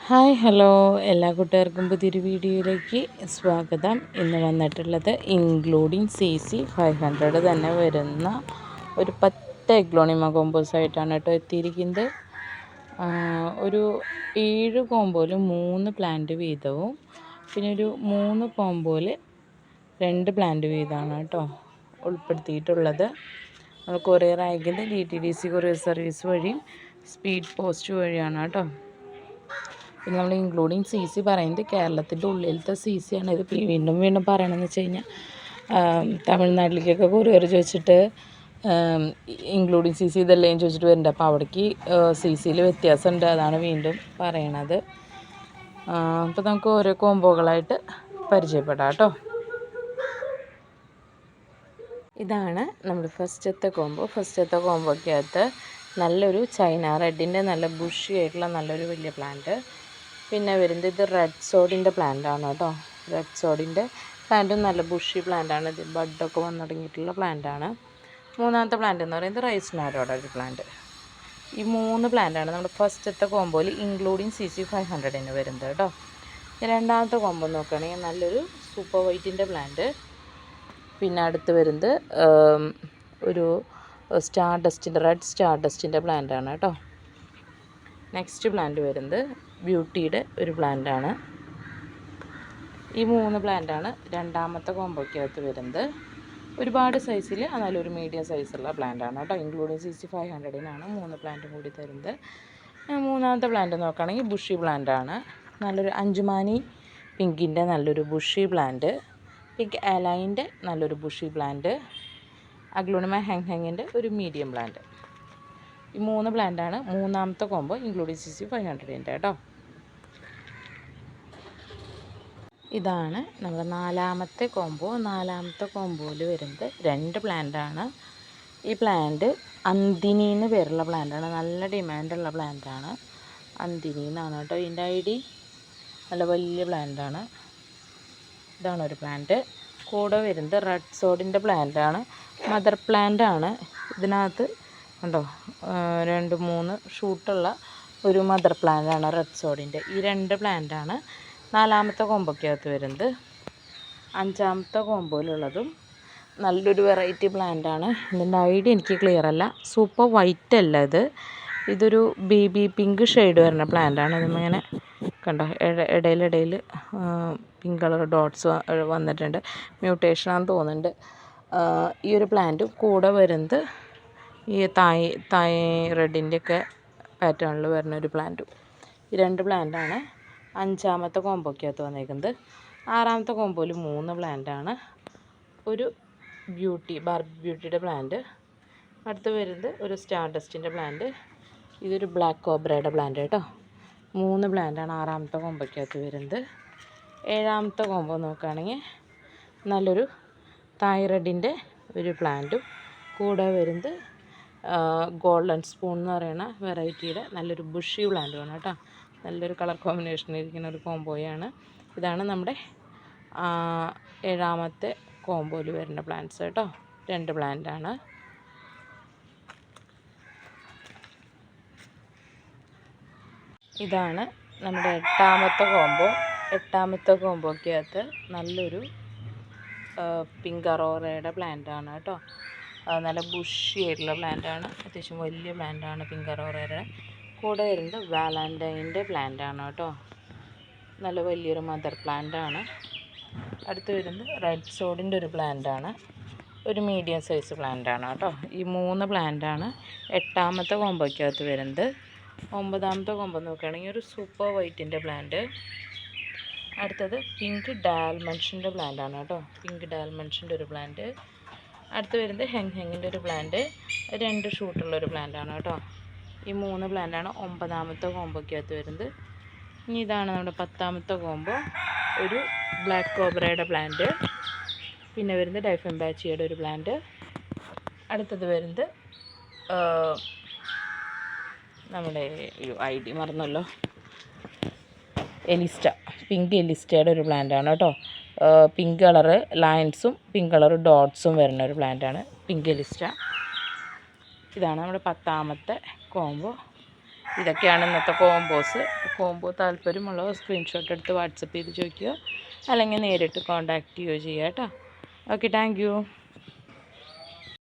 Hi hello എല്ലാ കൂട്ടുകാർക്കും പുതിയൊരു വീഡിയോയിലേക്ക് സ്വാഗതം. ഇന്ന് വന്നിട്ടുള്ളത് ഇൻക്ലൂഡിങ് CC 500 തന്നെ വരുന്ന ഒരു 10 എഗ്ലോണിമ കോമ്പോസായിട്ടാണ് കേട്ടോ എത്തിയിരിക്കുന്നത്. ഒരു 7 കോമ്പോയിൽ 3 പ്ലാന്റ് വീതവും പിന്നെ ഒരു 3 കോമ്പോയിൽ 2 പ്ലാന്റ് വീതമാണ് കേട്ടോ ഉൾപ്പെടുത്തിയിട്ടുള്ളത്. നമ്മൾ കൊറിയർ അയക്കുന്നത് DTDC കൊറിയർ സർവീസ് വഴിയും സ്പീഡ് പോസ്റ്റ് വഴിയാണ് കേട്ടോ. പിന്നെ നമ്മൾ ഇൻക്ലൂഡിങ് CC പറയുന്നത് കേരളത്തിൻ്റെ ഉള്ളിലത്തെ CC ആണ്. ഇത് വീണ്ടും പറയണമെന്ന് വെച്ച് കഴിഞ്ഞാൽ തമിഴ്നാട്ടിലേക്കൊക്കെ കൊറിയർ ചോദിച്ചിട്ട് ഇൻക്ലൂഡിങ് CC ഇതല്ലേ ചോദിച്ചിട്ട് വരുന്നുണ്ട്. അപ്പോൾ അവിടേക്ക് CCയിൽ വ്യത്യാസമുണ്ട്, അതാണ് വീണ്ടും പറയണത്. അപ്പോൾ നമുക്ക് ഓരോ കോമ്പോകളായിട്ട് പരിചയപ്പെടാം കേട്ടോ. ഇതാണ് നമ്മുടെ ഫസ്റ്റത്തെ കോമ്പോയ്ക്കകത്ത് നല്ലൊരു ചൈന റെഡിൻ്റെ നല്ല ബുഷി ആയിട്ടുള്ള നല്ലൊരു വലിയ പ്ലാന്റ്. പിന്നെ വരുന്നത് ഇത് റെഡ് സോഡിൻ്റെ പ്ലാന്റാണ് കേട്ടോ. റെഡ് സോഡിൻ്റെ പ്ലാന്റും നല്ല ബുഷി പ്ലാന്റാണ്. ഇത് ബഡൊക്കെ വന്നു തുടങ്ങിയിട്ടുള്ള പ്ലാന്റാണ്. മൂന്നാമത്തെ പ്ലാന്റ് എന്ന് പറയുന്നത് റൈസ് നാരോടെ ഒരു പ്ലാന്റ്. ഈ 3 പ്ലാന്റാണ് നമ്മുടെ ഫസ്റ്റത്തെ കോമ്പോയിൽ ഇൻക്ലൂഡിങ് CC 500 വരുന്നത് കേട്ടോ. രണ്ടാമത്തെ കോമ്പോ നോക്കുകയാണെങ്കിൽ നല്ലൊരു സൂപ്പർ വൈറ്റിൻ്റെ പ്ലാന്റ്. പിന്നെ അടുത്ത് വരുന്നത് ഒരു റെഡ് സ്റ്റാർ ഡസ്റ്റിൻ്റെ പ്ലാന്റാണ് കേട്ടോ. നെക്സ്റ്റ് പ്ലാന്റ് വരുന്നത് ബ്യൂട്ടിയുടെ ഒരു പ്ലാന്റാണ്. ഈ 3 പ്ലാന്റാണ് രണ്ടാമത്തെ കോമ്പോയ്ക്കകത്ത് വരുന്നത്. ഒരുപാട് സൈസിൽ നല്ലൊരു മീഡിയം സൈസുള്ള പ്ലാന്റാണ് കേട്ടോ. ഇൻക്ലൂഡിങ് CC 500 3 പ്ലാന്റും കൂടി തരുന്നത്. മൂന്നാമത്തെ പ്ലാന്റ് നോക്കുകയാണെങ്കിൽ ബുഷി പ്ലാന്റാണ്. നല്ലൊരു അഞ്ചുമാനി പിങ്കിൻ്റെ നല്ലൊരു ബുഷി പ്ലാന്റ്. പിങ്ക് അലൈൻ്റെ നല്ലൊരു ബുഷി പ്ലാന്റ്. അഗ്ലോണിമ ഹെങ്ങിൻ്റെ ഒരു മീഡിയം പ്ലാന്റ്. ഈ 3 പ്ലാന്റാണ് മൂന്നാമത്തെ കോമ്പോ ഇൻക്ലൂഡിങ് CC 500 കേട്ടോ. ഇതാണ് നമ്മുടെ നാലാമത്തെ കോമ്പോയിൽ വരുന്നത് 2 പ്ലാന്റാണ്. ഈ പ്ലാന്റ് അന്തിനി എന്ന് പേരുള്ള പ്ലാന്റാണ്. നല്ല ഡിമാൻഡുള്ള പ്ലാന്റാണ്. അന്തിനി എന്നാണ് കേട്ടോ ഇതിൻ്റെ ID. നല്ല വലിയ പ്ലാന്റാണ്. ഇതാണ് ഒരു പ്ലാന്റ്. കൂടെ വരുന്നത് റെഡ് സോഡിൻ്റെ പ്ലാന്റാണ്. മദർ പ്ലാന്റാണ്. ഇതിനകത്ത് കണ്ടോ 2-3 ഷൂട്ടുള്ള ഒരു മദർ പ്ലാന്റാണ് റെഡ് സോഡിൻ്റെ. ഈ 2 പ്ലാന്റാണ് നാലാമത്തെ കോമ്പോയ്ക്കകത്ത് വരുന്നത്. അഞ്ചാമത്തെ കോമ്പോയിലുള്ളതും നല്ലൊരു വെറൈറ്റി പ്ലാന്റാണ്. ഇതിൻ്റെ ID എനിക്ക് ക്ലിയർ അല്ല. സൂപ്പർ വൈറ്റ് അല്ല ഇത്. ഇതൊരു ബേബി പിങ്ക് ഷെയ്ഡ് വരുന്ന പ്ലാന്റാണ്. ഇതിങ്ങനെ കണ്ടോ ഇടയിൽ പിങ്ക് കളർ ഡോട്ട്സ് വന്നിട്ടുണ്ട്. മ്യൂട്ടേഷനാണെന്ന് തോന്നുന്നുണ്ട്. ഈ ഒരു പ്ലാന്റും കൂടെ വരുന്നത് ഈ തായ് റെഡിൻ്റെയൊക്കെ പാറ്റേണിൽ വരുന്ന ഒരു പ്ലാന്റും. ഈ 2 പ്ലാന്റാണ് അഞ്ചാമത്തെ കോമ്പോയ്ക്കകത്ത് വന്നേക്കുന്നത്. ആറാമത്തെ കോമ്പോയിൽ 3 പ്ലാന്റാണ്. ഒരു ബ്യൂട്ടിയുടെ പ്ലാന്റ്. അടുത്ത് വരുന്നത് ഒരു സ്റ്റാർ ഡസ്റ്റിൻ്റെ പ്ലാന്റ്. ഇതൊരു ബ്ലാക്ക് കോബ്രയുടെ പ്ലാന്റ് കേട്ടോ. 3 പ്ലാന്റാണ് ആറാമത്തെ കോമ്പോയ്ക്കകത്ത് വരുന്നത്. ഏഴാമത്തെ കോമ്പോ നോക്കുകയാണെങ്കിൽ നല്ലൊരു തായ്റഡിൻ്റെ ഒരു പ്ലാന്റും കൂടെ വരുന്നത് ഗോൾഡൻ സ്പൂൺ എന്ന് പറയുന്ന വെറൈറ്റിയുടെ നല്ലൊരു ബുഷി പ്ലാന്റുമാണ് കേട്ടോ. നല്ലൊരു കളർ കോമ്പിനേഷനിൽ ഇരിക്കുന്ന ഒരു കോമ്പോയാണ്. ഇതാണ് നമ്മുടെ ഏഴാമത്തെ കോമ്പോയിൽ വരുന്ന പ്ലാന്റ്സ് കേട്ടോ. 2 പ്ലാന്റാണ്. ഇതാണ് നമ്മുടെ എട്ടാമത്തെ കോമ്പോയ്ക്കകത്ത് നല്ലൊരു പിങ്ക് അറോറയുടെ പ്ലാന്റാണ് കേട്ടോ. നല്ല ബുഷി ആയിട്ടുള്ള പ്ലാന്റാണ്. അത്യാവശ്യം വലിയ പ്ലാന്റാണ് പിങ്ക് അറോറയുടെ. കൂടെ വരുന്നത് വാലൻറ്റൈൻ്റെ പ്ലാന്റാണ് കേട്ടോ. നല്ല വലിയൊരു മദർ പ്ലാന്റാണ്. അടുത്ത് വരുന്നത് റെഡ് സോഡിൻ്റെ ഒരു പ്ലാന്റാണ്. ഒരു മീഡിയം സൈസ് പ്ലാന്റാണ് കേട്ടോ. ഈ 3 പ്ലാന്റാണ് എട്ടാമത്തെ കോമ്പോയ്ക്കകത്ത് വരുന്നത്. ഒമ്പതാമത്തെ കോമ്പോ നോക്കുകയാണെങ്കിൽ ഒരു സൂപ്പർ വൈറ്റിൻ്റെ പ്ലാന്റ്. അടുത്തത് പിങ്ക് ഡാൽമൻഷിൻ്റെ പ്ലാന്റാണ് കേട്ടോ. പിങ്ക് ഡാൽമൻഷിൻ്റെ ഒരു പ്ലാന്റ്. അടുത്ത് വരുന്നത് ഹെങ്ങിൻ്റെ ഒരു പ്ലാന്റ്. 2 ഷൂട്ടുള്ളൊരു പ്ലാന്റാണ് കേട്ടോ. ഈ 3 പ്ലാന്റാണ് 9ാമത്തെ കോമ്പോയ്ക്കകത്ത് വരുന്നത്. ഇനി ഇതാണ് നമ്മുടെ 10ാമത്തെ കോമ്പോ. ഒരു ബ്ലാക്ക് കോബ്രയുടെ പ്ലാന്റ്. പിന്നെ വരുന്നത് ഡൈഫംബാച്ചിയുടെ ഒരു പ്ലാന്റ്. അടുത്തത് വരുന്നത് നമ്മുടെ ID മറന്നല്ലോ, പിങ്ക് എലിസ്റ്റയുടെ ഒരു പ്ലാന്റാണ് കേട്ടോ. പിങ്ക് കളറ് ലൈൻസും പിങ്ക് കളർ ഡോട്ട്സും വരുന്ന ഒരു പ്ലാന്റാണ് പിങ്ക് എലിസ്റ്റ. ഇതാണ് നമ്മുടെ 10ാമത്തെ കോമ്പോ. ഇതൊക്കെയാണ് ഇന്നത്തെ കോംബോ താല്പര്യമുള്ളവർ സ്ക്രീൻഷോട്ട് എടുത്ത് വാട്സപ്പ് ചെയ്ത് ചോദിക്കുക, അല്ലെങ്കിൽ നേരിട്ട് കോൺടാക്റ്റ് ചെയ്യുകയോ ചെയ്യുക കേട്ടോ. Okay, thank you.